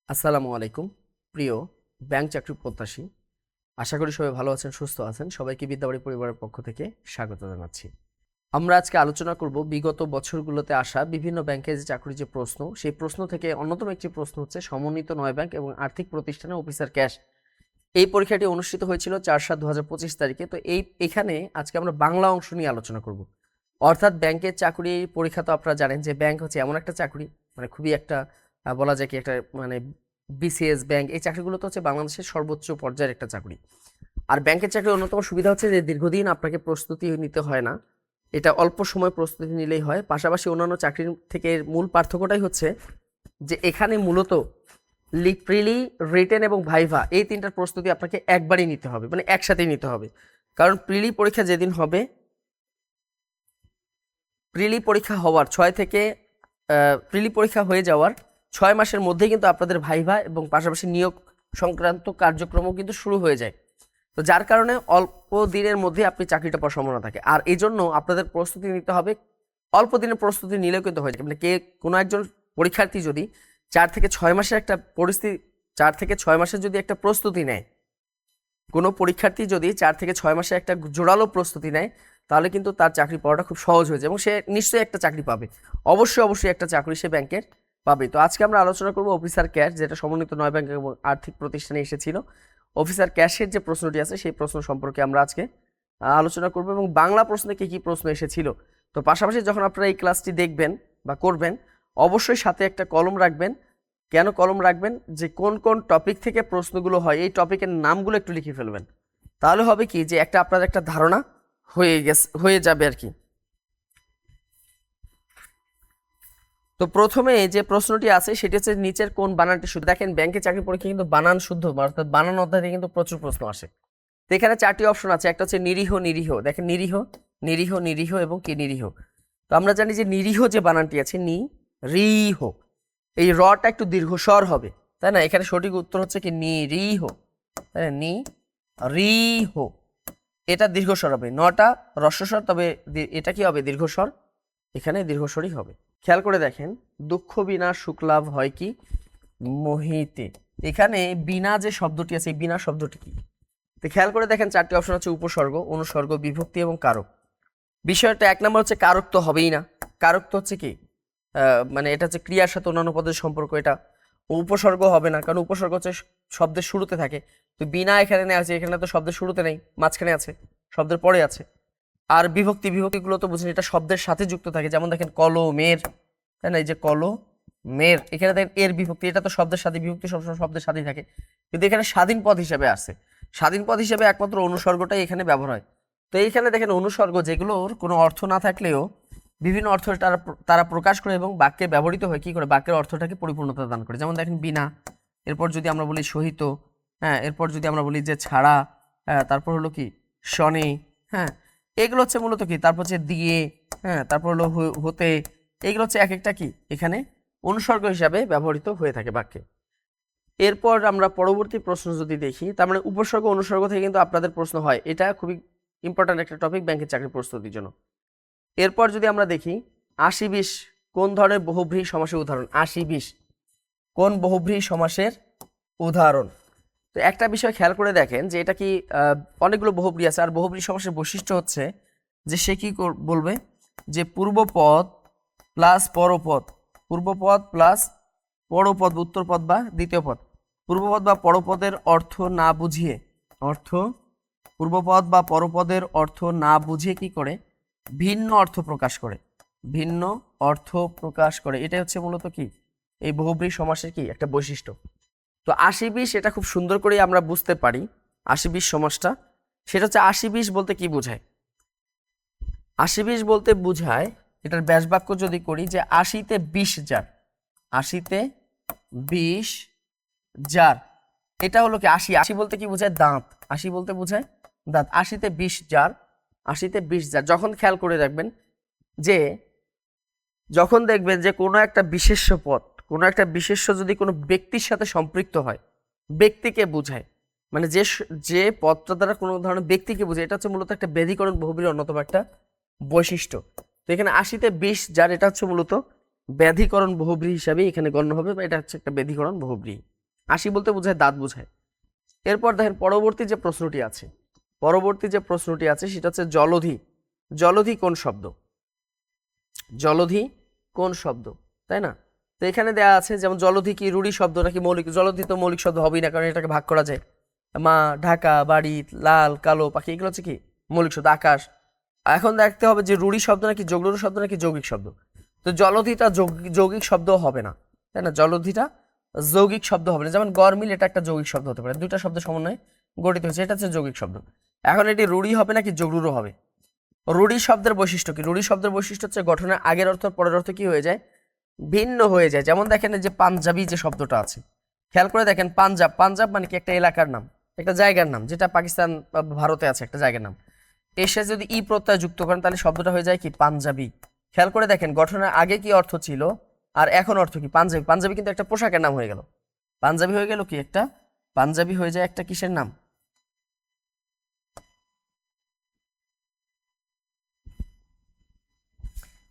আসসালামু আলাইকুম প্রিয় ব্যাংক চাকরি প্রত্যাশী। আশা করি সবাই ভালো আছেন, সুস্থ আছেন। সবাইকে বিদ্যাবাড়ি পরিবারের পক্ষ থেকে স্বাগত জানাচ্ছি। আমরা আজকে আলোচনা করব বিগত বছরগুলোতে আসা বিভিন্ন ব্যাংকের যে চাকরির যে প্রশ্ন, সেই প্রশ্ন থেকে অন্যতম একটি প্রশ্ন হচ্ছে সমন্বিত নয় ব্যাংক এবং আর্থিক প্রতিষ্ঠানে অফিসার ক্যাশ। এই পরীক্ষাটি অনুষ্ঠিত হয়েছিল 4/7/2025 তারিখে। তো এখানে আজকে আমরা বাংলা অংশ নিয়ে আলোচনা করব। অর্থাৎ ব্যাংকের চাকরি পরীক্ষা তো আপনারা জানেন যে ব্যাংক হচ্ছে এমন একটা চাকরি, মানে খুবই একটা বলা যায় কি একটা মানে বিসিএস ব্যাংক, এই চাকরিগুলো তো হচ্ছে বাংলাদেশের সর্বোচ্চ পর্যায়ের একটা চাকরি। আর ব্যাংকের চাকরির অন্যতম সুবিধা হচ্ছে যে দীর্ঘদিন আপনাকে প্রস্তুতি নিতে হয় না, এটা অল্প সময় প্রস্তুতি নিলেই হয়। পাশাপাশি অন্যান্য চাকরির থেকে মূল পার্থক্যটাই হচ্ছে যে এখানে মূলত প্রিলি, রিটেন এবং ভাইভা এই তিনটার প্রস্তুতি আপনাকে একবারই নিতে হবে, মানে একসাথেই নিতে হবে। কারণ প্রিলি পরীক্ষা যেদিন হবে, প্রিলি পরীক্ষা হওয়ার 6 থেকে প্রিলি পরীক্ষা হয়ে যাওয়ার 6 মাসের মধ্যেই কিন্তু আপনাদের ভাইভা এবং পাশাপাশি নিয়োগ সংক্রান্ত কার্যক্রমও কিন্তু শুরু হয়ে যায়। তো যার কারণে অল্প দিনের মধ্যে আপনি চাকরিটা পাওয়ার সম্ভাবনা থাকে। আর এই জন্য আপনাদের প্রস্তুতি নিতে হবে। অল্প দিনের প্রস্তুতি নিলেও কিন্তু হয়ে যায়, মানে কোনো একজন পরীক্ষার্থী যদি 4 থেকে 6 মাসের একটা পরিস্থিতি 4 থেকে 6 মাসের যদি একটা প্রস্তুতি নেয়, কোনো পরীক্ষার্থী যদি 4 থেকে 6 মাসে একটা জোরালো প্রস্তুতি নেয়, তাহলে কিন্তু তার চাকরি পাওয়াটা খুব সহজ হয়ে যায় এবং সে নিশ্চয়ই একটা চাকরি পাবে। অবশ্যই একটা চাকরি সে ব্যাংকের পাবে। তো আজকে আমরা আলোচনা করব অফিসার ক্যাশ, যেটা সমন্বিত নয় ব্যাংক এবং আর্থিক প্রতিষ্ঠানে এসেছিল। অফিসার ক্যাশের যে প্রশ্নটি আছে সেই প্রশ্ন সম্পর্কে আমরা আজকে আলোচনা করব এবং বাংলা প্রশ্নে কি প্রশ্ন এসেছিল। তো পাশাপাশি যখন আপনারা এই ক্লাসটি দেখবেন বা করবেন, অবশ্যই সাথে একটা কলম রাখবেন। কেন কলম রাখবেন? যে কোন কোন টপিক থেকে প্রশ্নগুলো হয় এই টপিকের নামগুলো একটু লিখে ফেলবেন। তাহলে হবে কি যে আপনার একটা ধারণা হয়ে যাবে আর কি। তো প্রথমে যে প্রশ্নটি আছে সেটি হচ্ছে নিচের কোন বানানটি শুদ্ধ। দেখেন ব্যাংকে চাকরি পরীক্ষা কিন্তু বানান শুদ্ধ, অর্থাৎ বানান অধ্যায় থেকে কিন্তু প্রচুর প্রশ্ন আসে। তো এখানে 4টি অপশন আছে। একটা হচ্ছে নিরীহ, নিরীহ, দেখেন নিরীহ, নিরীহ, নিরীহ এবং কি নিরীহ। তো আমরা জানি যে নিরীহ যে বানানটি আছে রিহ, এই রটা একটু দীর্ঘস্বর হবে, তাই না? এখানে সঠিক উত্তর হচ্ছে কি নিরীহ, তাই না? রিহ, এটা দীর্ঘস্বর হবে। নটা হ্রস্বস্বর, তবে এটা কি হবে? দীর্ঘস্বর, এখানে দীর্ঘস্বরই হবে। খেয়াল করে দেখেন, দুঃখ বিনা সুখ লাভ হয় কি? মোহিতে। এখানে বিনা যে শব্দটি আছে, এই বিনা শব্দটি কি? তো খেয়াল করে দেখেন 4টি অপশন আছে: উপসর্গ, অনুসর্গ, বিভক্তি এবং কারক। বিষয়টা 1 নম্বর হচ্ছে কারক তো হবেই না। কারক তো হচ্ছে কি মানে এটা হচ্ছে ক্রিয়ার সাথে অন্যান্য পদের সম্পর্ক। এটা উপসর্গ হবে না, কারণ উপসর্গ হচ্ছে শব্দের শুরুতে থাকে। তো বিনা এখানে নেওয়া আছে, এখানে তো শব্দের শুরুতে নেই, মাঝখানে আছে, শব্দের পরে আছে। আর বিভক্তিগুলো তো বুঝেন, এটা শব্দের সাথে যুক্ত থাকে। যেমন দেখেন কলমের, তাই না? এই যে কলমের, এখানে দেখেন এর বিভক্তি, এটা তো শব্দের সাথে, বিভক্তি সবসময় শব্দের সাথেই থাকে, কিন্তু এখানে স্বাধীন পদ হিসেবে আসছে। স্বাধীন পদ হিসেবে একমাত্র অনুসর্গটাই এখানে ব্যবহার হয়। তো এইখানে দেখেন অনুসর্গ, যেগুলোর কোনো অর্থ না থাকলেও বিভিন্ন অর্থ তারা প্রকাশ করে এবং বাক্যে ব্যবহৃত হয় কি করে? বাক্যের অর্থটাকে পরিপূর্ণতা দান করে। যেমন দেখেন বিনা, এরপর যদি আমরা বলি সহিত, হ্যাঁ, এরপর যদি আমরা বলি যে ছাড়া, হ্যাঁ, তারপর হলো কি শনি, হ্যাঁ, এগুলো হচ্ছে মূলত কি, তারপর হচ্ছে দিয়ে, হ্যাঁ, তারপর হলো হতে, এগুলো হচ্ছে এক একটা কি এখানে অনুসর্গ হিসাবে ব্যবহৃত হয়ে থাকে বাক্যে। এরপর আমরা পরবর্তী প্রশ্ন যদি দেখি, তার মানে উপসর্গ অনুসর্গ থেকে কিন্তু আপনাদের প্রশ্ন হয়। এটা খুবই ইম্পর্ট্যান্ট একটা টপিক ব্যাংকের চাকরি প্রস্তুতির জন্য। এরপর যদি আমরা দেখি 80-20 কোন ধরনের বহুব্রীহি সমাসের উদাহরণ? 80-20 কোন বহুব্রীহি সমাসের উদাহরণ? তো একটা বিষয় খেয়াল করে দেখেন যে এটা কি অনেকগুলো বহুব্রীহি আছে, আর বহুব্রীহি সমাসের বৈশিষ্ট্য হচ্ছে যে সে কি বলবে যে পূর্বপদ প্লাস পরপদ, পূর্বপদ প্লাস পরপদ, উত্তর পদ বা দ্বিতীয় পদ, পূর্বপদ বা পরপদের অর্থ না বুঝিয়ে, পূর্বপদ বা পরপদের অর্থ না বুঝিয়ে কি করে? ভিন্ন অর্থ প্রকাশ করে, ভিন্ন অর্থ প্রকাশ করে। এটাই হচ্ছে মূলত কি এই বহুব্রীহি সমাসের কি একটা বৈশিষ্ট্য। তো 80-20 এটা খুব সুন্দর করে আমরা বুঝতে পারি 80-20 সমাসটা। সেটা হচ্ছে 80-20 বলতে কি বোঝায়? 80-20 বলতে বোঝায়, এটার ব্যাস বাক্য যদি করি, যে 80-তে 20 জার, 80-তে 20 জার, এটা হলো কি 80। 80 বলতে কি বোঝায়? দাঁত। 80 বলতে বোঝায় দাঁত। 80-তে 20 জার, 80-তে 20 জার। যখন খেয়াল করে দেখবেন যে যখন দেখবেন যে কোনো একটা বিশেষ্য পদ, কোনো একটা বিশেষ্য যদি কোনো ব্যক্তির সাথে সম্পৃক্ত হয়, ব্যক্তিকে বোঝায়, মানে যে পদটা দ্বারা কোনো ধরনের ব্যক্তিকে বোঝায়, এটা হচ্ছে মূলত একটা ব্যাধিকরণ বহুব্রীহির অন্যতম একটা বৈশিষ্ট্য। তো এখানে 80-তে 20 যার, এটা হচ্ছে মূলত ব্যাধিকরণ বহুব্রীহি হিসাবে এখানে গণ্য হবে, বা এটা হচ্ছে একটা ব্যাধিকরণ বহুব্রীহি। আশি বলতে বোঝায় দাঁত বোঝায়। এরপর দেখেন পরবর্তী যে প্রশ্নটি আছে সেটা হচ্ছে জলধি। জলধি কোন শব্দ? জলধি কোন শব্দ, তাই না? তো এখানে দেয়া আছে যেমন জলধি কি রুড়ি শব্দ নাকি মৌলিক? জলধি তো মৌলিক শব্দ হবেই না, কারণ এটাকে ভাগ করা যায়। মা, ঢাকা, বাড়ি, লাল, কালো, পাখি, এগুলো হচ্ছে কি মৌলিক শব্দ। আকাশ। এখন দেখতে হবে যে রুড়ি শব্দ নাকি যৌগিক শব্দ নাকি যৌগিক শব্দ। তো জলধিটা যৌগিক শব্দ হবে না, তাই না? জলধিটা যৌগিক শব্দ হবে না। যেমন গরমিল, এটা একটা যৌগিক শব্দ হতে পারে, দুইটা শব্দ সমন্বয়ে গঠিত হয়েছে, এটা হচ্ছে যৌগিক শব্দ। এখন এটি রুড়ি হবে নাকি যৌগিক হবে? রুড়ি শব্দের বৈশিষ্ট্য কি? রুড়ি শব্দের বৈশিষ্ট্য হচ্ছে গঠনের আগের অর্থ পরের অর্থ কি হয়ে যায়, ভিন্ন হয়ে যায়। যেমন দেখেন যে পাঞ্জাবি যে শব্দটা আছে, খেয়াল করে দেখেন পাঞ্জাব, পাঞ্জাব মানে কি একটা এলাকার নাম, একটা জায়গার নাম, যেটা পাকিস্তান বা ভারতে আছে একটা জায়গার নাম। এসে যদি ই প্রত্যয় যুক্ত করেন তাহলে শব্দটা হয়ে যায় কি পাঞ্জাবি। খেয়াল করে দেখেন গঠনের আগে কি অর্থ ছিল আর এখন অর্থ কি পাঞ্জাবি। পাঞ্জাবি কিন্তু একটা পোশাকের নাম হয়ে গেল। পাঞ্জাবি হয়ে গেল কি একটা, পাঞ্জাবি হয়ে যায় একটা কিসের নাম?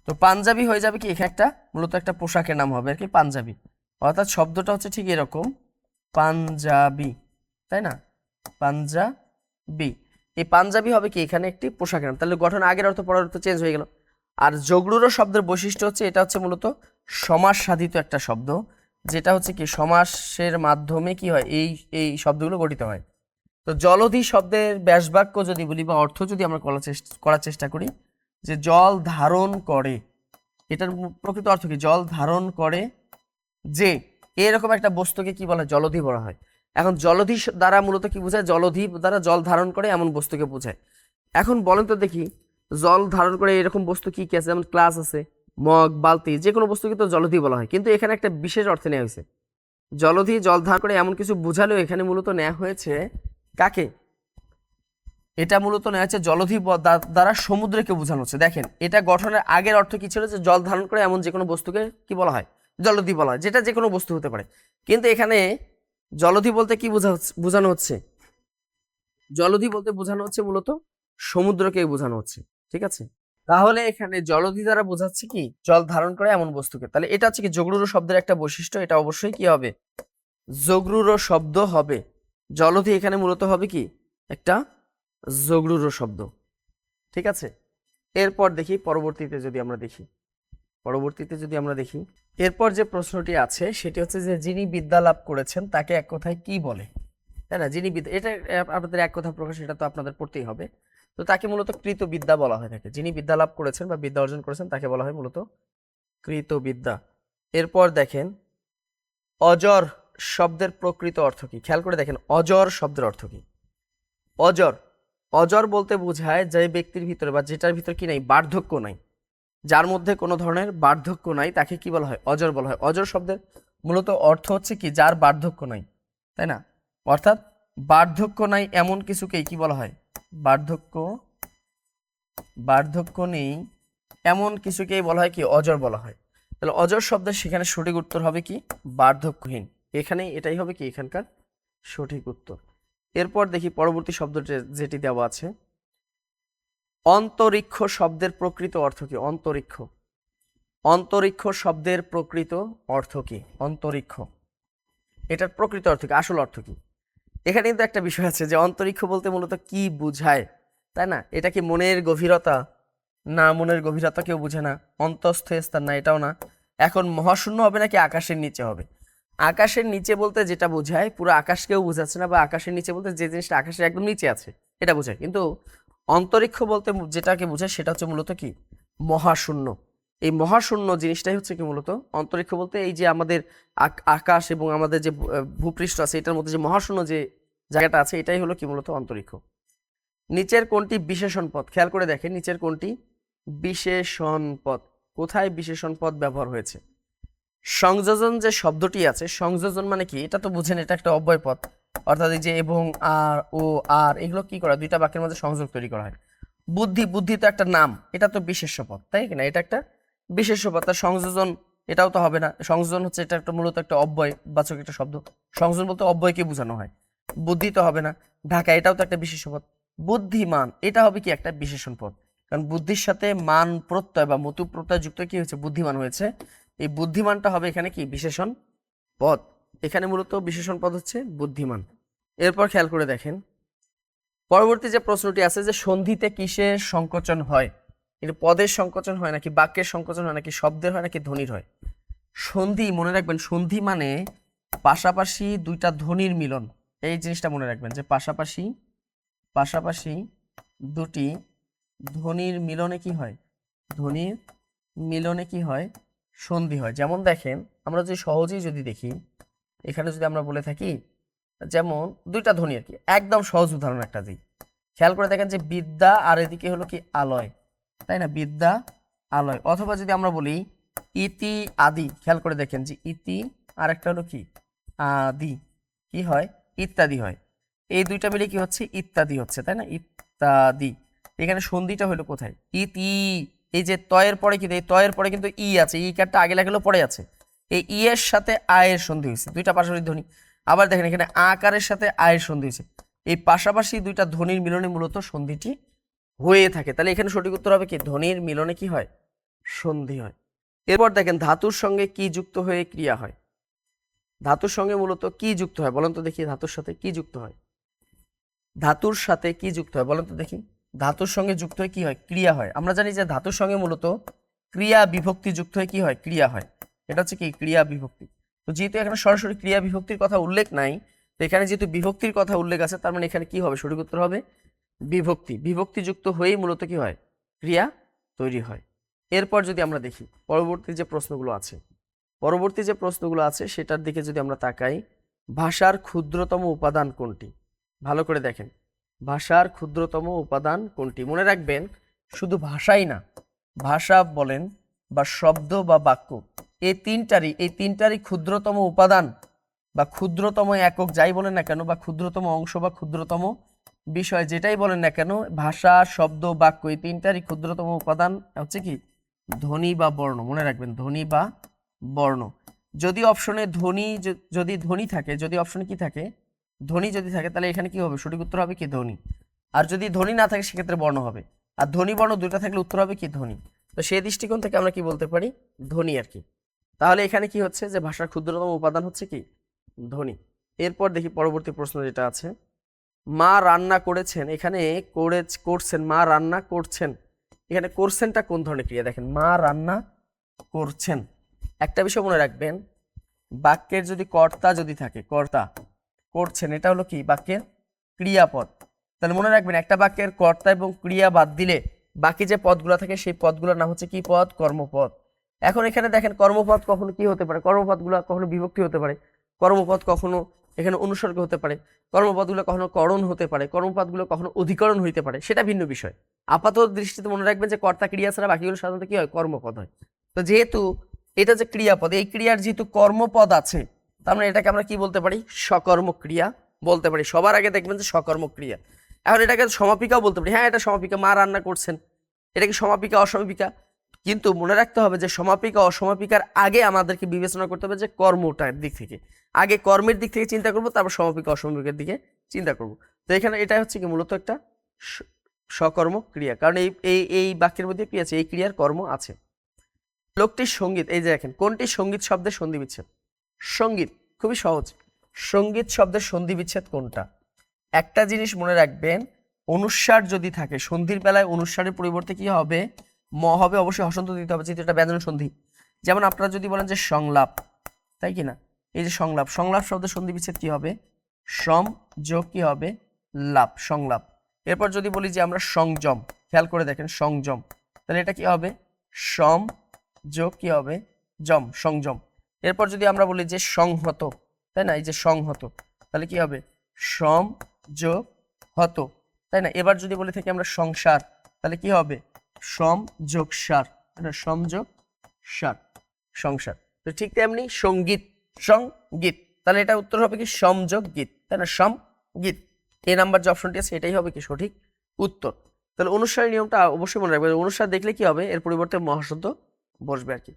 তো পাঞ্জাবি হয়ে যাবে কি এখানে একটা মূলত একটা পোশাকের নাম হবে আর কি পাঞ্জাবি। অর্থাৎ শব্দটা হচ্ছে ঠিক এরকম পাঞ্জাবি, তাই না? পাঞ্জাবি, এই পাঞ্জাবি হবে কি এখানে একটি পোশাকের নাম। তাহলে গঠন আগের অর্থ পরের অর্থ চেঞ্জ হয়ে গেল। আর যোগলুরো শব্দের বৈশিষ্ট্য হচ্ছে এটা হচ্ছে মূলত সমাস সাধিত একটা শব্দ, যেটা হচ্ছে কি সমাসের মাধ্যমে কি হয় এই এই শব্দগুলো গঠিত হয়। তো জলধি শব্দের ব্যাসবাক্য যদি বলি বা অর্থ যদি আমরা করার চেষ্টা করি, যে জল ধারণ করে, এটার প্রকৃত অর্থ কি? জল ধারণ করে যে এরকম একটা বস্তুকে কি বলা হয়? জলধি বলা হয়। এখন জলধি দ্বারা মূলত কি বোঝায়? জলধি দ্বারা জল ধারণ করে এমন বস্তুকে বোঝায়। এখন বলেন তো দেখি, জল ধারণ করে এরকম বস্তু কি কি আছে? যেমন গ্লাস আছে, মগ, বালতি, যে কোনো বস্তুকে তো জলধি বলা হয়। কিন্তু এখানে একটা বিশেষ অর্থে নেওয়া হয়েছে। জলধি জল ধারণ করে এমন কিছু বোঝালেও এখানে মূলত নেওয়া হয়েছে কাকে? এটা মূলত নেওয়া হচ্ছে জলধি দ্বারা সমুদ্রকে বোঝানো হচ্ছে। দেখেন এটা গঠনের আগের অর্থ কি ছিল? যে জল ধারণ করে এমন যে কোনো বস্তুকে কি বলা হয়? জলধি বলা হয়, যেটা যে কোনো বস্তু হতে পারে। কিন্তু এখানে জলধি বলতে কি বোঝানো হচ্ছে? জলধি বলতে বোঝানো হচ্ছে মূলত সমুদ্রকে বোঝানো হচ্ছে, ঠিক আছে? তাহলে এখানে জলধি দ্বারা বোঝাচ্ছে কি জল ধারণ করে এমন বস্তুকে। তাহলে এটা হচ্ছে কি যোগরূঢ় শব্দের একটা বৈশিষ্ট্য, এটা অবশ্যই কি হবে? যোগরূঢ় শব্দ হবে। জলধি এখানে মূলত হবে কি একটা যোগরূঢ় শব্দ, ঠিক আছে? এরপর দেখি পরবর্তীতে যদি আমরা দেখি এরপর যে প্রশ্নটি আছে সেটি হচ্ছে যে যিনি বিদ্যা লাভ করেছেন তাকে এক কথায় কি বলে, তাই না? যিনি বিদ্যা, এটা আপনাদের এক কথা প্রকাশ, এটা তো আপনাদের পড়তেই হবে। তো তাকে মূলত কৃতবিদ্যা বলা হয়ে থাকে। যিনি বিদ্যা লাভ করেছেন বা বিদ্যা অর্জন করেছেন তাকে বলা হয় মূলত কৃতবিদ্যা। এরপর দেখেন অজর শব্দের প্রকৃত অর্থ কি? খেয়াল করে দেখেন অজর শব্দের অর্থ কি? অজর, অজর বলতে বোঝায় যে ব্যক্তির ভিতরে বা যেটার ভিতর কি নাই, বার্ধক্য নাই, যার মধ্যে কোনো ধরনের বার্ধক্য নাই, তাকে কি বলা হয়? অজর বলা হয়। অজর শব্দের মূলত অর্থ হচ্ছে কি যার বার্ধক্য নাই, তাই না? অর্থাৎ বার্ধক্য নাই এমন কিছুকেই কি বলা হয়? বার্ধক্য নেই এমন কিছুকেই বলা হয় কি? অজর বলা হয়। তাহলে অজর শব্দের সেখানে সঠিক উত্তর হবে কি? বার্ধক্যহীন। এখানে এটাই হবে কি এখানকার সঠিক উত্তর। এরপর দেখি পরবর্তী শব্দ যেটি দেওয়া আছে, অন্তরিক্ষ শব্দের প্রকৃত অর্থ কি? অন্তরিক্ষ, অন্তরিক্ষ শব্দের প্রকৃত অর্থ কি? অন্তরিক্ষ, এটার প্রকৃত অর্থ কি? আসল অর্থ কি? এখানে কিন্তু একটা বিষয় আছে যে অন্তরিক্ষ বলতে মূলত কি বুঝায়, তাই না? এটা কি মনের গভীরতা? না, মনের গভীরতা কেউ বুঝে না। অন্তস্থ স্থান? না, এটাও না। এখন মহাশূন্য হবে নাকি আকাশের নিচে হবে? আকাশের নিচে বলতে যেটা বোঝায় পুরো আকাশকেও বোঝাচ্ছে না, বা আকাশের নিচে বলতে যে জিনিসটা আকাশের একদম নিচে আছে এটা বোঝায়। কিন্তু অন্তরিক্ষ বলতে যেটাকে বোঝায় সেটা হচ্ছে মূলত কি? মহাশূন্য। এই মহাশূন্য জিনিসটাই হচ্ছে কি মূলত অন্তরিক্ষ বলতে। এই যে আমাদের আকাশ এবং আমাদের যে ভূপৃষ্ঠ আছে এটার মধ্যে যে মহাশূন্য যে জায়গাটা আছে এটাই হলো কি মূলত অন্তরিক্ষ। নিচের কোনটি বিশেষণ পদ? খেয়াল করে দেখেন নিচের কোনটি বিশেষণ পদ। কোথায় বিশেষণ পদ ব্যবহার হয়েছে? সংযোজন যে শব্দটি আছে, সংযোজন মানে কি? এটা তো বুঝেন, এটা একটা অব্যয় পদ। অর্থাৎ এই যে এবং, আর, ও, আর, এগুলো কি করা? দুইটা বাক্যের মধ্যে সংযোগ তৈরি করা হয়। বুদ্ধি, বুদ্ধি তো একটা নাম, এটা তো বিশেষ্য পদ, তাই কিনা? এটা একটা বিশেষ্য পদ। তার সংযোজন এটাও তো হবে না। সংযোজন হচ্ছে এটা একটা মূলত একটা অব্যয় বাচক একটা শব্দ। সংযোজন বলতে অব্যয়কে বোঝানো হয়। বুদ্ধি তো হবে না। ঢাকা, এটাও তো একটা বিশেষ্য পদ। বুদ্ধিমান, এটা হবে কি? একটা বিশেষণ পদ। কারণ বুদ্ধির সাথে মান প্রত্যয় বা মতু প্রত্যয় যুক্ত কি হয়েছে? বুদ্ধিমান হয়েছে। এই বুদ্ধিমানটা হবে এখানে কি? বিশেষণ পদ। এখানে মূলত বিশেষণ পদ হচ্ছে বুদ্ধিমান। এরপর খেয়াল করে দেখেন পরবর্তী যে প্রশ্নটি আছে যে সন্ধিতে কিসের সংকোচন হয়, এটা পদের সংকোচন হয় নাকি বাক্যের সংকোচন হয় নাকি শব্দের হয় নাকি ধ্বনির হয়। সন্ধি মনে রাখবেন, সন্ধি মানে পাশাপাশি দুইটা ধ্বনির মিলন। এই জিনিসটা মনে রাখবেন যে পাশাপাশি পাশাপাশি দুটি ধ্বনির মিলনে কি হয়, ধ্বনির মিলনে কি হয়, সন্ধি হয়। যেমন দেখেন আমরা যদি সহজেই যদি দেখি এখানে যদি আমরা বলে থাকি যেমন দুইটা ধ্বনি আর কি, একদম সহজ উদাহরণ একটা দিই। খেয়াল করে দেখেন যে বিদ্যা আর এদিকে হলো কি আলয়, তাই না, বিদ্যা আলয়। অথবা যদি আমরা বলি ইতি আদি, খেয়াল করে দেখেন যে ইতি আর একটা হলো কি আদি, কি হয়, ইত্যাদি হয়। এই দুইটা মিলে কি হচ্ছে, ইত্যাদি হচ্ছে, তাই না, ইত্যাদি। এখানে সন্ধিটা হলো কোথায়, ইতি, এই যে তয়ের পরে কি, এই তয়ের পরে কিন্তু ই আছে, ই কারটা আগে লাগলেও পরে আছে, এই ই এর সাথে আয়ের সন্ধি হয়েছে, দুইটা পাশাপাশি ধ্বনি। আবার দেখেন এখানে আকারের সাথে আয়ের সন্ধি হয়েছে, এই পাশাপাশি দুইটা ধ্বনির মিলনে মূলত সন্ধিটি হয়ে থাকে। তাহলে এখানে সঠিক উত্তর হবে কি, ধ্বনির মিলনে কি হয়, সন্ধি হয়। এরপর দেখেন ধাতুর সঙ্গে কি যুক্ত হয়ে ক্রিয়া হয়। ধাতুর সঙ্গে মূলত কি যুক্ত হয় বলেন তো দেখি, ধাতুর সাথে কি যুক্ত হয়, ধাতুর সাথে কি যুক্ত হয় বলেন তো দেখি। ধাতুর সঙ্গে যুক্ত হয়ে কি হয়, ক্রিয়া হয়। আমরা জানি যে ধাতুর সঙ্গে মূলত ক্রিয়া বিভক্তি যুক্ত হয়ে কি হয়, ক্রিয়া হয়। এটা হচ্ছে কি, ক্রিয়া বিভক্তি। তো যেহেতু এখানে সরাসরি ক্রিয়া বিভক্তির কথা উল্লেখ নাই, তো এখানে যেহেতু বিভক্তির কথা উল্লেখ আছে, তার মানে এখানে কি হবে, সঠিক উত্তর হবে বিভক্তি। বিভক্তি যুক্ত হয়েই মূলত কি হয়, ক্রিয়া তৈরি হয়। এরপর যদি আমরা দেখি পরবর্তী যে প্রশ্নগুলো আছে, পরবর্তী যে প্রশ্নগুলো আছে সেটার দিকে যদি আমরা তাকাই, ভাষার ক্ষুদ্রতম উপাদান কোনটি, ভালো করে দেখেন, ভাষার ক্ষুদ্রতম উপাদান কোনটি। মনে রাখবেন শুধু ভাষাই না, ভাষা বলেন বা শব্দ বা বাক্য, এই তিনটারই ক্ষুদ্রতম উপাদান বা ক্ষুদ্রতম একক যাই বলেন না কেন, বা ক্ষুদ্রতম অংশ বা ক্ষুদ্রতম বিষয় যেটাই বলেন না কেন, ভাষা শব্দ বাক্য এই তিনটারই ক্ষুদ্রতম উপাদান হচ্ছে কি, ধ্বনি বা বর্ণ। মনে রাখবেন ধ্বনি বা বর্ণ। যদি অপশনে ধ্বনি, যদি ধ্বনি থাকে, যদি অপশনে কি থাকে, ধ্বনি যদি থাকে, তাহলে এখানে কি হবে, সঠিক উত্তর হবে কি, ধ্বনি। আর যদি ধ্বনি না থাকে সেক্ষেত্রে বর্ণ হবে। আর ধ্বনি বর্ণ দুইটা থাকলে উত্তর হবে কি, ধ্বনি। তো সেই দৃষ্টিকোণ থেকে আমরা কি বলতে পারি, ধ্বনি আর কি। তাহলে এখানে কি হচ্ছে যে ভাষার ক্ষুদ্রতম উপাদান হচ্ছে কি, ধ্বনি। এরপর দেখি পরবর্তী প্রশ্ন যেটা আছে, মা রান্না করেছেন, এখানে করছেন, মা রান্না করছেন, এখানে করছেনটা কোন ধরনের ক্রিয়া, দেখেন মা রান্না করছেন। একটা বিষয় মনে রাখবেন, বাক্যের যদি কর্তা যদি থাকে, কর্তা করছেন, এটা হলো কি বাক্যের ক্রিয়াপদ। তাহলে মনে রাখবেন একটা বাক্যের কর্তা এবং ক্রিয়া বাদ দিলে বাকি যে পদগুলো থাকে সেই পদগুলোর নাম হচ্ছে কি পদ, কর্মপদ। এখন এখানে দেখেন কর্মপদ কখনো কি হতে পারে, কর্মপদগুলো কখনো বিভক্তি হতে পারে, কর্মপদ কখনো এখানে অনুসর্গ হতে পারে, কর্মপদগুলো কখনো করণ হতে পারে, কর্মপদগুলো কখনো অধিকরণ হইতে পারে, সেটা ভিন্ন বিষয়। আপাতত দৃষ্টিতে মনে রাখবেন যে কর্তা ক্রিয়া ছাড়া বাকিগুলো সাধারণত কি হয়, কর্মপদ হয়। তো যেহেতু এটা যে ক্রিয়াপদ, এই ক্রিয়ার যেহেতু কর্মপদ আছে, তার মানে এটাকে আমরা কি বলতে পারি, সকর্ম ক্রিয়া বলতে পারি। সবার আগে দেখবেন যে সকর্ম ক্রিয়া। এখন এটাকে সমাপিকাও বলতে পারি, হ্যাঁ এটা সমাপিকা, মা রান্না করছেন, এটা কি সমাপিকা অসমাপিকা। কিন্তু মনে রাখতে হবে যে সমাপিকা অসমাপিকার আগে আমাদেরকে বিবেচনা করতে হবে যে কর্মটার দিক থেকে, আগে কর্মের দিক থেকে চিন্তা করব, তারপর সমাপিকা অসমাপিকার দিকে চিন্তা করব। তো এখানে এটা হচ্ছে কি মূলত একটা সকর্ম ক্রিয়া, কারণ এই এই এই বাক্যের মধ্যে কি আছে, এই ক্রিয়ার কর্ম আছে। লোকটির সঙ্গীত, এই যে দেখেন কোনটি সঙ্গীত শব্দের সন্ধি বিচ্ছেদ, সঙ্গীত খুবই সহজ, সঙ্গীত শব্দের সন্ধি বিচ্ছেদ কোনটা। একটা জিনিস মনে রাখবেন, অনুস্বার যদি থাকে সন্ধির বেলায় অনুস্বারের পরিবর্তে কি হবে, ম হবে, অবশ্যই হসন্ত দিতে হবে, যেহেতু এটা ব্যঞ্জন সন্ধি। যেমন আপনারা যদি বলেন যে সংলাপ, তাই কি না, এই যে সংলাপ, সংলাপ শব্দের সন্ধি বিচ্ছেদ কি হবে, সম যোগ কি হবে, লাভ, সংলাপ। এরপর যদি বলি যে আমরা সংযম, খেয়াল করে দেখেন সংযম, তাহলে এটা কি হবে, সম যোগ কি হবে, যম, সংযম। এরপর যদি আমরা বলি যে সংহত, তাই না, এই যে সংহত, তাহলে কি হবে, সম যোগ হত, তাই না। এবার যদি বলে থাকি আমরা সংসার, তাহলে কি হবে, সম যোগ সার, সম যোগ সার, সংসার। তো ঠিক তেমনি সঙ্গীত, সঙ্গীত, তাহলে এটা উত্তর হবে কি সমযোগ গীত, তাই না, সমগীত। এ নাম্বার যে অপশনটি আছে এটাই হবে কি সঠিক উত্তর। তাহলে অনুসারী নিয়মটা অবশ্যই মনে রাখবে, অনুসার দেখলে কি হবে, এর পরিবর্তে মহাশব্দ বসবে আর কি।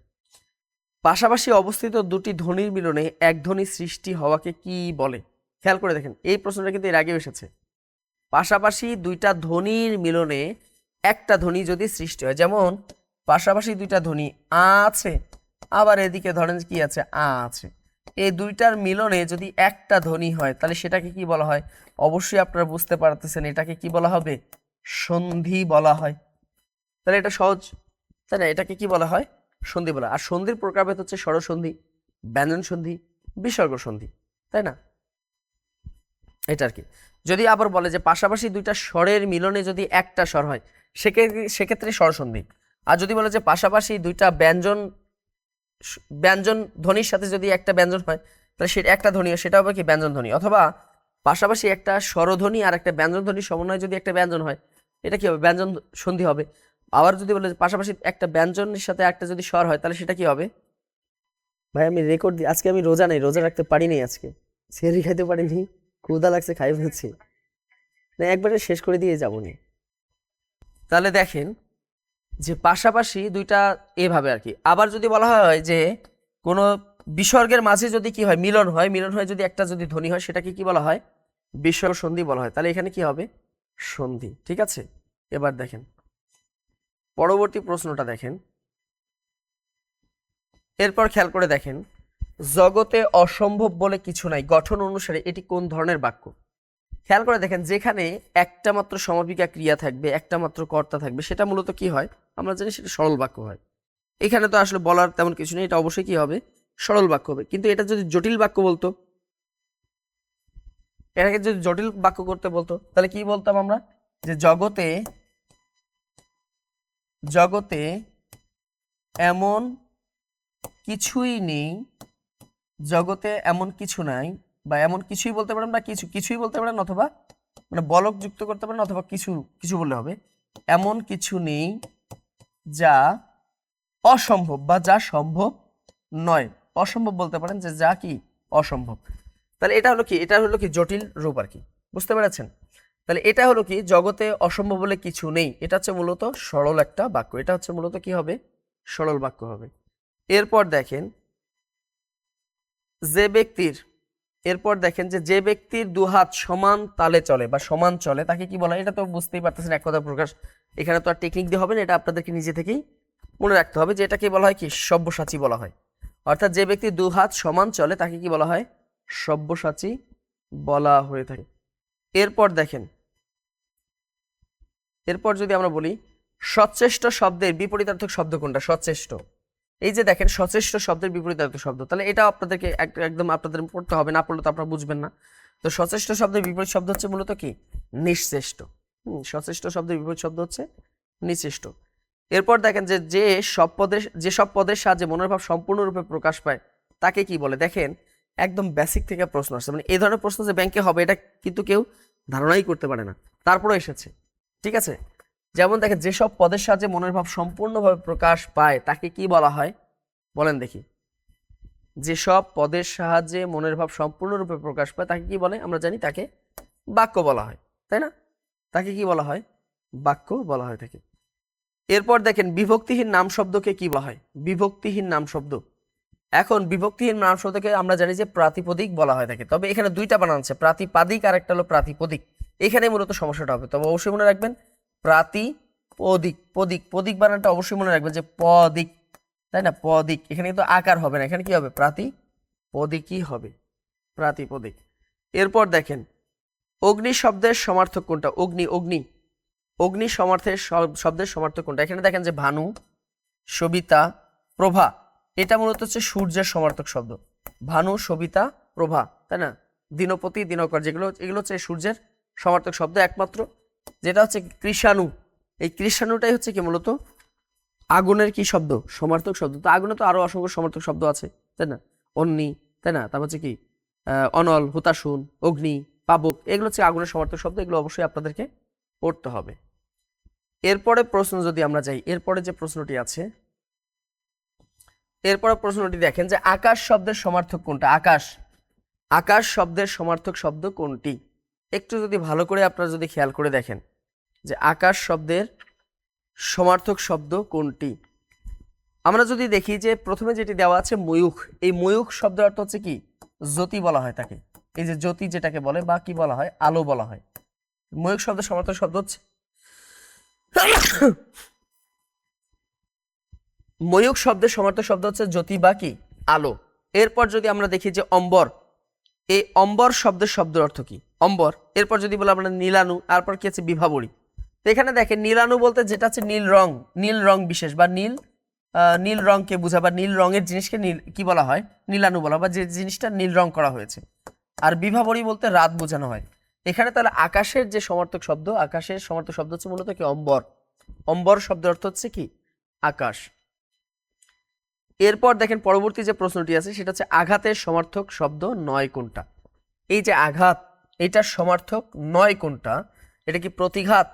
পাশাপাশি অবস্থিত দুটি ধ্বনির মিলনে এক ধ্বনি সৃষ্টি হওয়াকে কি বলে। খেয়াল করে দেখেন এই প্রশ্নটা কিন্তু এর আগেও এসেছে। পাশাপাশি দুইটা ধ্বনির মিলনে একটা ধ্বনি যদি সৃষ্টি হয়, যেমন পাশাপাশি দুইটা ধ্বনি আ আছে, আবার এদিকে ধরেন কি আছে, আ আছে, এই দুইটার মিলনে যদি একটা ধ্বনি হয় তাহলে সেটাকে কি বলা হয়? অবশ্যই আপনারা বুঝতে পারতেছেন, এটাকে কি বলা হবে? সন্ধি বলা হয়। তাহলে এটা সহজ, তাই না? এটাকে কি বলা হয়? সন্ধি বলা। আর সন্ধির প্রকারভেদ হচ্ছে স্বরসন্ধি, ব্যঞ্জন সন্ধি, বিসর্গ সন্ধি, তাই না? এটা আর কি। যদি আবার বলে যে পাশাপাশি দুইটা স্বরের মিলনে যদি একটা স্বর হয় সেক্ষেত্রে স্বরসন্ধি। আর যদি বলে যে পাশাপাশি দুইটা ব্যঞ্জন ধ্বনির সাথে যদি একটা ব্যঞ্জন হয় তাহলে সেটা একটা ধ্বনি, সেটা হবে কি? ব্যঞ্জন ধ্বনি। অথবা পাশাপাশি একটা স্বরধ্বনি আর একটা ব্যঞ্জন ধ্বনির সমন্বয়ে যদি একটা ব্যঞ্জন হয়, এটা কি হবে? ব্যঞ্জন সন্ধি হবে। আবার যদি বলে যে পাশাপাশি একটা ব্যঞ্জনের সাথে একটা যদি স্বর হয় তাহলে সেটা কি হবে? ভাই আমি রেকর্ড দিই, আজকে আমি রোজা নেই, রোজা রাখতে পারিনি, আজকে সেহরি খাইতে পারিনি, ক্ষুধা লাগছে, খাই ফেলছি, না একবারে শেষ করে দিয়ে যাবো নি। তাহলে দেখেন যে পাশাপাশি দুইটা এভাবে আর কি। আবার যদি বলা হয় যে কোনো বিসর্গের মাঝে যদি কি হয়? মিলন হয়, মিলন হয়ে যদি একটা যদি ধ্বনি হয় সেটাকে কি বলা হয়? বিসর্গ সন্ধি বলা হয়। তাহলে এখানে কি হবে? সন্ধি। ঠিক আছে, এবার দেখেন পরবর্তী প্রশ্নটা দেখেন। এরপর খেয়াল করে দেখেন, জগতে অসম্ভব বলে কিছু নাই, গঠন অনুসারে এটি কোন ধরনের বাক্য? খেয়াল করে দেখেন, যেখানে একটা মাত্র সমাপিকা ক্রিয়া থাকবে, একটা মাত্র কর্তা থাকবে, সেটা মূলত কি হয়? আমরা জানি সেটা সরল বাক্য হয়। এখানে তো আসলে বলার তেমন কিছু নেই, এটা অবশ্যই কি হবে? সরল বাক্য হবে। কিন্তু এটা যদি জটিল বাক্য বলতো, এটাকে যদি জটিল বাক্য করতে বলতো তাহলে কি বলতাম আমরা? যে জগতে জগতে এমন কিছুই নেই, জগতে এমন কিছু নাই, বা এমন কিছুই বলতে পারেন, বা কিছুই বলতে পারেন, অথবা মানে বলক যুক্ত করতে পারেন, অথবা কিছু কিছু বললে হবে। এমন কিছু নেই যা অসম্ভব বা যা সম্ভব নয়। অসম্ভব বলতে পারেন, যে যা কি অসম্ভব। তাহলে এটা হলো কি? এটা হলো কি জটিল রূপ আর কি। বুঝতে পেরেছেন? তাহলে এটা হলো কি? জগতে অসম্ভব বলে কিছু নেই, এটা হচ্ছে মূলত সরল একটা বাক্য। এটা হচ্ছে মূলত কি হবে? সরল বাক্য হবে। এরপর দেখেন যে ব্যক্তির এরপর দেখেন যে ব্যক্তির দুহাত সমান তালে চলে বা সমান চলে তাকে কি বলা হয়? এটা তো বুঝতেই পারতেছেন, এক কথা প্রকাশ। এখানে তো আর টেকনিক দিয়ে হবে না, এটা আপনাদেরকে নিজে থেকেই মনে রাখতে হবে যে এটাকে বলা হয় কি? সব্যসাচী বলা হয়। অর্থাৎ যে ব্যক্তির দুহাত সমান চলে তাকে কি বলা হয়? সব্যসাচী বলা হয়ে থাকে। এরপর দেখেন, এরপর যদি আমরা বলি সচেষ্ট শব্দের বিপরীতার্থক শব্দ কোনটা? সচেষ্ট। এই যে দেখেন সচেষ্ট শব্দের বিপরীতার্থক শব্দ, তাহলে এটা আপনাদেরকে একদম আপনাদের পড়তে হবে, না পড়লে তো আপনারা বুঝবেন না। তো সচেষ্ট শব্দের বিপরীত শব্দ হচ্ছে মূলত কি? নিশ্চেষ্ট। সচেষ্ট শব্দের বিপরীত শব্দ হচ্ছে নিশ্চেষ্ট। এরপর দেখেন যেসব পদের সাহায্যে মনের ভাব সম্পূর্ণরূপে প্রকাশ পায় তাকে কি বলে? দেখেন একদম বেসিক থেকে প্রশ্ন আসছে, মানে এই ধরনের প্রশ্ন যে ব্যাংকে হবে এটা কিন্তু কেউ ধারণাই করতে পারে না, তারপরে এসেছে। ঠিক আছে, যেমন দেখেন যেসব পদের সাহায্যে মনের ভাব সম্পূর্ণভাবে প্রকাশ পায় তাকে কি বলা হয়? বলেন দেখি। যেসব পদের সাহায্যে মনের ভাব সম্পূর্ণরূপে প্রকাশ পায় তাকে কি বলে? আমরা জানি তাকে বাক্য বলা হয়, তাই না? তাকে কি বলা হয়? বাক্য বলা হয় তাকে। এরপর দেখেন বিভক্তিহীন নাম শব্দকে কি বলা হয়? বিভক্তিহীন নাম শব্দ। এখন বিভক্তিহীন নাম শব্দকে আমরা জানি যে প্রাতিপদিক বলা হয় থাকে, তবে এখানে দুইটা বানান আছে, প্রাতিপাদিক আর একটা হলো প্রাতিপদিক। এখানে মূলত সমস্যাটা হবে, তবে অবশ্যই মনে রাখবেন প্রাতিপদিক, পদিক বানানটা অবশ্যই মনে রাখবেন যে পদিক, তাই না? পদিক। এখানে কিন্তু আকার হবে না, এখানে কি হবে? প্রাতিপদিকই হবে, প্রাতিপদিক। এরপর দেখেন অগ্নি শব্দের সমার্থক কোনটা? অগ্নি শব্দের সমার্থক কোনটা? এখানে দেখেন যে ভানু, সবিতা, প্রভা, এটা মূলত হচ্ছে সূর্যের সমার্থক শব্দ। ভানু, সবিতা, প্রভা, তাই না? দিনপতি, দিনকর, এগুলো হচ্ছে সূর্যের সমার্থক শব্দ। একমাত্র যেটা হচ্ছে কৃষাণু, এই কৃষাণুটাই হচ্ছে কি মূলত আগুনের কি শব্দ? সমার্থক শব্দ। তো আগুনে তো আরো অসংখ্য সমার্থক শব্দ আছে, তাই না? অগ্নি, তাই না? তারপর হচ্ছে কি অনল, হুতাশুন, অগ্নি, পাবক, এগুলো হচ্ছে আগুনের সমার্থক শব্দ। এগুলো অবশ্যই আপনাদেরকে পড়তে হবে। এরপরে প্রশ্ন যদি আমরা যাই, এরপরে যে প্রশ্নটি আছে, এরপরে প্রশ্নটি দেখেন যে আকাশ শব্দের সমার্থক কোনটা? আকাশ শব্দের সমার্থক শব্দ কোনটি? একটু যদি ভালো করে আপনারা যদি খেয়াল করে দেখেন যে আকাশ শব্দের সমার্থক শব্দ কোনটি, আমরা যদি দেখি যে প্রথমে যেটি দেওয়া আছে ময়ূখ, এই ময়ূখ শব্দের অর্থ হচ্ছে কি? জ্যোতি বলা হয় তাকে। এই যে জ্যোতি যেটাকে বলে, বা কি বলা হয়? আলো বলা হয়। ময়ূখ শব্দের সমার্থক শব্দ হচ্ছে ময়ূখ শব্দের সমার্থক শব্দ হচ্ছে জ্যোতি বা কি? আলো। এরপর যদি আমরা দেখি যে অম্বর, এই অম্বর শব্দের অর্থ কি? অম্বর। এরপর যদি বলি আমরা নীলানু, তারপর কি আছে বিভাবরী। তো এখানে দেখেন নীলানু বলতে যেটা হচ্ছে নীল রং বিশেষ বা নীল রংকে বোঝা বা নীল রঙের জিনিসকে নীল কি বলা হয়? নীলানু বলা, বা যে জিনিসটা নীল রং করা হয়েছে। আর বিভাবরী বলতে রাত বোঝানো হয়। এখানে তাহলে আকাশের যে সমার্থক শব্দ, আকাশের সমার্থক শব্দ হচ্ছে মূলত কি? অম্বর। অম্বর শব্দের অর্থ হচ্ছে কি? আকাশ। এরপর দেখেন পরবর্তী যে প্রশ্নটি আছে সেটা হচ্ছে আঘাতের সমার্থক শব্দ নয় কোনটা? এই যে আঘাত, এটার সমার্থক নয় কোনটা? এটা কি প্রতিঘাত?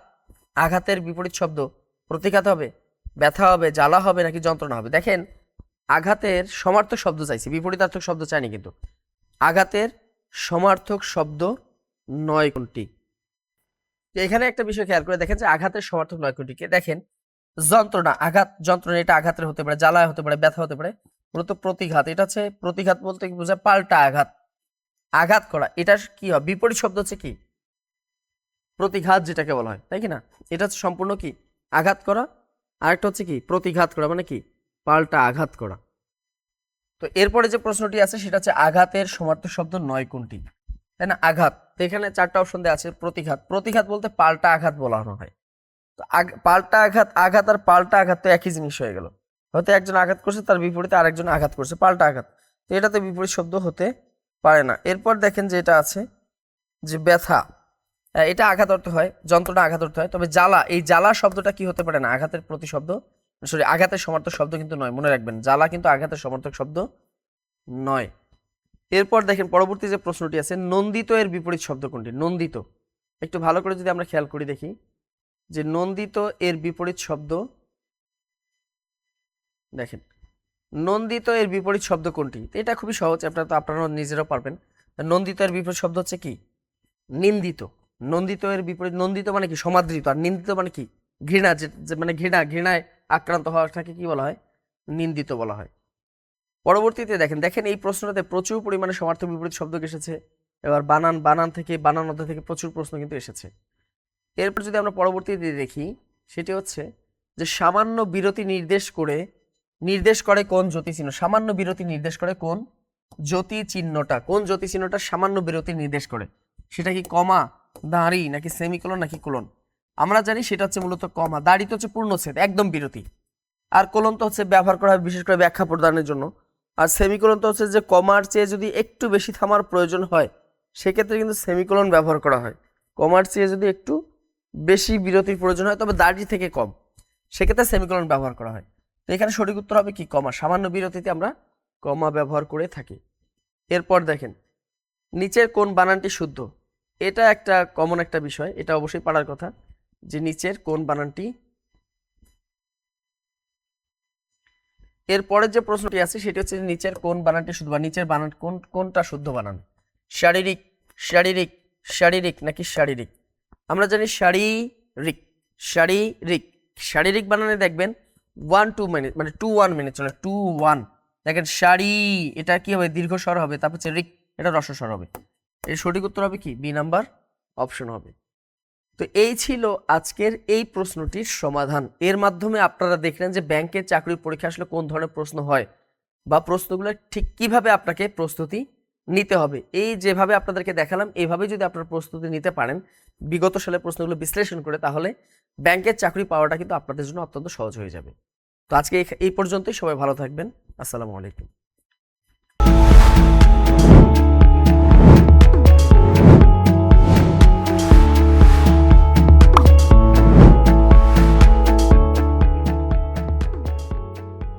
আঘাতের বিপরীত শব্দ প্রতিঘাত হবে, ব্যথা হবে, জ্বালা হবে, নাকি যন্ত্রণা হবে? দেখেন আঘাতের সমার্থক শব্দ চাইছি, বিপরীতার্থক শব্দ চাইনি কিন্তু। আঘাতের সমার্থক শব্দ নয় কোনটি? এখানে একটা বিষয় খেয়াল করে দেখেন যে আঘাতের সমার্থক নয় কোনটিকে দেখেন যন্ত্রণা, যন্ত্রণা এটা আঘাতের হতে পারে, জ্বালা হতে পারে, ব্যথা হতে পারে। মূলত প্রতিঘাত, এটা হচ্ছে প্রতিঘাত বলতে কি বোঝায়? পাল্টা আঘাত, আঘাত করা। এটা কি হয়? বিপরীত শব্দ হচ্ছে কি? প্রতিঘাত, যেটাকে বলা হয়, তাই কি না? এটা হচ্ছে সম্পূর্ণ কি? আঘাত করা। আরেকটা হচ্ছে কি? প্রতিঘাত করা, মানে কি? পাল্টা আঘাত করা। তো এরপরে যে প্রশ্নটি আছে সেটা হচ্ছে আঘাতের সমার্থক শব্দ নয় কোনটি? তাই না? আঘাত, তো এখানে চারটা অপশন দেওয়া আছে। প্রতিঘাত বলতে পাল্টা আঘাত বলানো হয়। তো পাল্টা আঘাত, আঘাত আর পাল্টা আঘাত তো একই জিনিস হয়ে গেল। হয়তো একজন আঘাত করছে, তার বিপরীতে আরেকজন আঘাত করছে, পাল্টা আঘাত। তো এটাতে বিপরীত শব্দ হতে পারে না। এরপর দেখেন যে এটা আছে যে ব্যথা, এটা আঘাত অর্থ হয়, যন্ত্রণা আঘাত অর্থ হয়। তবে জ্বালা, এই জ্বালা শব্দটা কি হতে পারে না? আঘাতের প্রতিশব্দ, আঘাতের সমার্থক শব্দ কিন্তু নয়, মনে রাখবেন। জ্বালা কিন্তু আঘাতের সমার্থক শব্দ নয়। এরপর দেখেন পরবর্তী যে প্রশ্নটি আছে, নন্দিত এর বিপরীত শব্দ কোনটি? নন্দিত, একটু ভালো করে যদি আমরা খেয়াল করি দেখি যে নন্দিত এর বিপরীত শব্দ, দেখেন নন্দিত এর বিপরীত শব্দ কোনটি? এটা খুবই সহজ, আপনারা নিজেরাও পারবেন। নন্দিত এর বিপরীত শব্দ হচ্ছে কি? নিন্দিত। নন্দিত এর বিপরীত, নন্দিত মানে কি? সমাদৃত। আর নিন্দিত মানে কি? ঘৃণা, মানে ঘৃণায় আক্রান্ত হওয়াটাকে কি বলা হয়? নিন্দিত বলা হয়। পরবর্তীতে দেখেন এই প্রশ্নটাতে প্রচুর পরিমাণে সমার্থক বিপরীত শব্দ এসেছে। এবার বানান অধ্যায় থেকে প্রচুর প্রশ্ন কিন্তু এসেছে। এরপর যদি আমরা পরবর্তীতে দেখি সেটি হচ্ছে যে সামান্য বিরতি নির্দেশ করে কোন জ্যোতি চিহ্ন? সামান্য বিরতি নির্দেশ করে কোন জ্যোতি চিহ্নটা? কোন জ্যোতি চিহ্নটা সামান্য বিরতি নির্দেশ করে? সেটা কি কমা, দাঁড়ি, নাকি সেমিকোলন, নাকি কোলন? আমরা জানি সেটা হচ্ছে মূলত কমা। দাঁড়ি তো হচ্ছে পূর্ণচ্ছেদ, একদম বিরতি। আর কোলন তো হচ্ছে ব্যবহার করা হয় বিশেষ করে ব্যাখ্যা প্রদানের জন্য। আর সেমিকোলন তো হচ্ছে যে কমার চেয়ে যদি একটু বেশি থামার প্রয়োজন হয় সেক্ষেত্রে কিন্তু সেমিকোলন ব্যবহার করা হয়। কমার চেয়ে যদি একটু বেশি বিরতির প্রয়োজন হয়, তবে দাঁড়ি থেকে কম, সেক্ষেত্রে সেমিকোলন ব্যবহার করা হয়। তো এখানে সঠিক উত্তর হবে কি? কমা। সামান্য বিরতিতে আমরা কমা ব্যবহার করে থাকি। এরপর দেখেন নিচের কোন বানানটি শুদ্ধ? এটা একটা কমন একটা বিষয়, এটা অবশ্যই পারার কথা যে নিচের কোন বানানটি। এরপরের যে প্রশ্নটি আছে সেটি হচ্ছে নিচের কোন বানানটি শুদ্ধ, বা নিচের বানান কোনটা শুদ্ধ বানান? শারীরিক, শারীরিক, শারীরিক, নাকি শারীরিক? আমরা জানি শারীরিক, শারীরিক। শারীরিক বানানে দেখবেন 1-2 মিনিট, মানে 2-1 মিনিট চলে, 2-1। দেখেন শাড়ি, এটা কি হবে? দীর্ঘ স্বর হবে। তারপর হচ্ছে রিক, এটা রস্ব স্বর হবে। এর সঠিক উত্তর হবে কি? বি নাম্বার অপশন হবে। তো এই ছিল আজকের এই প্রশ্নটির সমাধান। এর মাধ্যমে আপনারা দেখলেন যে ব্যাংকের চাকরির পরীক্ষা আসলে কোন ধরনের প্রশ্ন হয়, বা প্রশ্নগুলো ঠিক কিভাবে আপনাকে প্রস্তুতি নিতে হবে। এই যেভাবে আপনাদেরকে দেখালাম এইভাবে যদি আপনারা প্রস্তুতি নিতে পারেন বিগত সালের প্রশ্নগুলো বিশ্লেষণ করে, তাহলে ব্যাংকের চাকরি পাওয়াটা কিন্তু আপনাদের জন্য অত্যন্ত সহজ হয়ে যাবে। তো আজকে এই পর্যন্তই। সবাই ভালো থাকবেন। আসসালামু আলাইকুম।